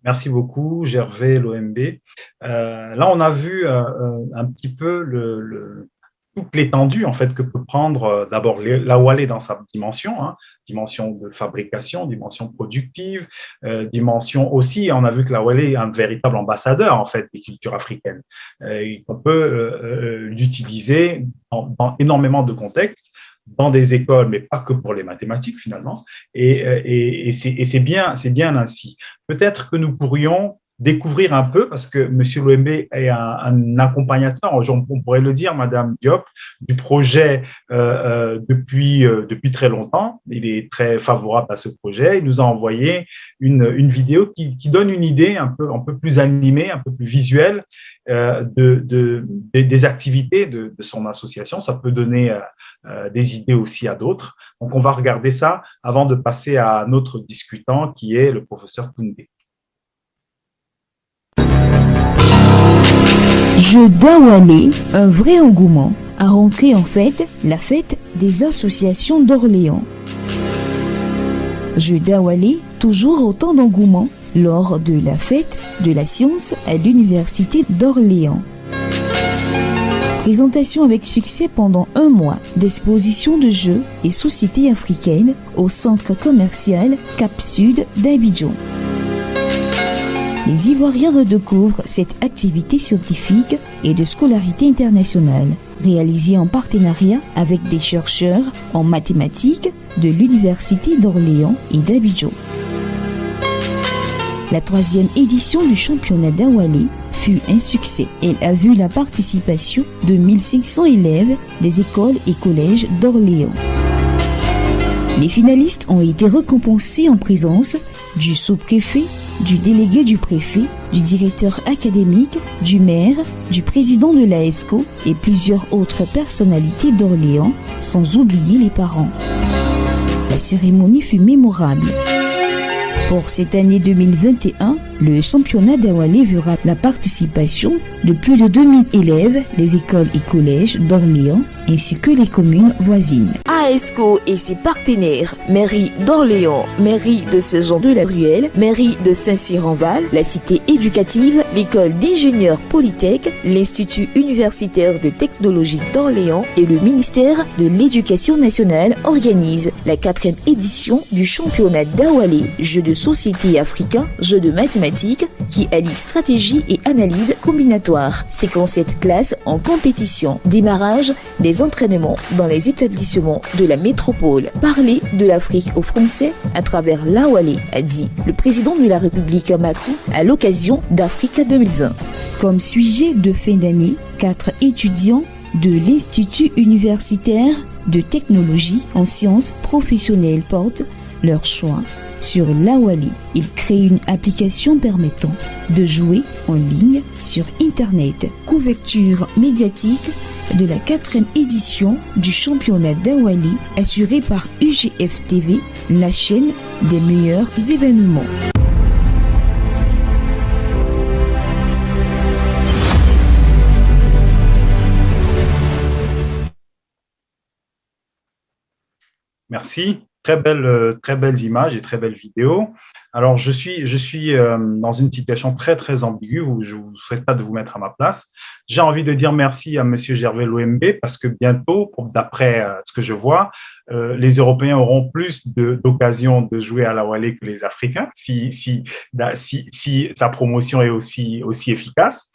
Merci beaucoup, Gervais, l'OMB. Là, on a vu un petit peu toute l'étendue en fait que peut prendre d'abord l'Awalé dans sa dimension, hein, dimension de fabrication, dimension productive, dimension aussi. On a vu que l'Awalé est un véritable ambassadeur en fait des cultures africaines. On peut l'utiliser dans énormément de contextes, dans des écoles, mais pas que pour les mathématiques finalement. Et c'est bien ainsi. Peut-être que nous pourrions découvrir un peu, parce que M. Louembe est un accompagnateur, on pourrait le dire, Madame Diop, du projet depuis très longtemps. Il est très favorable à ce projet. Il nous a envoyé une vidéo qui donne une idée un peu plus animée, un peu plus visuelle des activités de son association. Ça peut donner des idées aussi à d'autres. Donc, on va regarder ça avant de passer à notre discutant qui est le professeur Toundé. Jeu d'Awalé, un vrai engouement, a rentré en fait la fête des associations d'Orléans. Jeu d'Awalé, toujours autant d'engouement lors de la fête de la science à l'université d'Orléans. Présentation avec succès pendant un mois d'exposition de jeux et sociétés africaines au centre commercial Cap Sud d'Abidjan. Les Ivoiriens redécouvrent cette activité scientifique et de scolarité internationale, réalisée en partenariat avec des chercheurs en mathématiques de l'Université d'Orléans et d'Abidjan. La 3e édition du championnat d'Awalé fut un succès. Elle a vu la participation de 1500 élèves des écoles et collèges d'Orléans. Les finalistes ont été récompensés en présence du sous-préfet, du délégué du préfet, du directeur académique, du maire, du président de l'AESCO et plusieurs autres personnalités d'Orléans, sans oublier les parents. La cérémonie fut mémorable. Pour cette année 2021, le championnat d'Awalé verra la participation de plus de 2000 élèves des écoles et collèges d'Orléans ainsi que les communes voisines. AESCO et ses partenaires, mairie d'Orléans, mairie de Saint-Jean-de-la-Ruelle, mairie de Saint-Cyr-en-Val, la cité éducative, l'école d'ingénieurs Polytech, l'Institut universitaire de technologie d'Orléans et le ministère de l'Éducation nationale organisent la 4e édition du championnat d'Awalé, jeu de société africain, jeu de mathématiques qui allie stratégie et analyse combinatoire. 57 classes en compétition. Démarrage des entraînements dans les établissements de la métropole. Parler de l'Afrique aux Français à travers l'Awalé, a dit le président de la République Macron à l'occasion d'Africa 2020. Comme sujet de fin d'année, 4 étudiants de l'Institut universitaire de technologie en sciences professionnelles portent leur choix sur l'Awalé. Ils créent une application permettant de jouer en ligne sur Internet. Couverture médiatique de la 4e édition du championnat d'Awalé assurée par UGF TV, la chaîne des meilleurs événements. Merci. Très belles images et très belles vidéos. Alors, je suis dans une situation très ambiguë où je ne vous souhaite pas de vous mettre à ma place. J'ai envie de dire merci à Monsieur Gervais Louembe parce que bientôt, d'après ce que je vois, les Européens auront plus d'occasions de jouer à l'Awalé que les Africains si sa promotion est aussi efficace.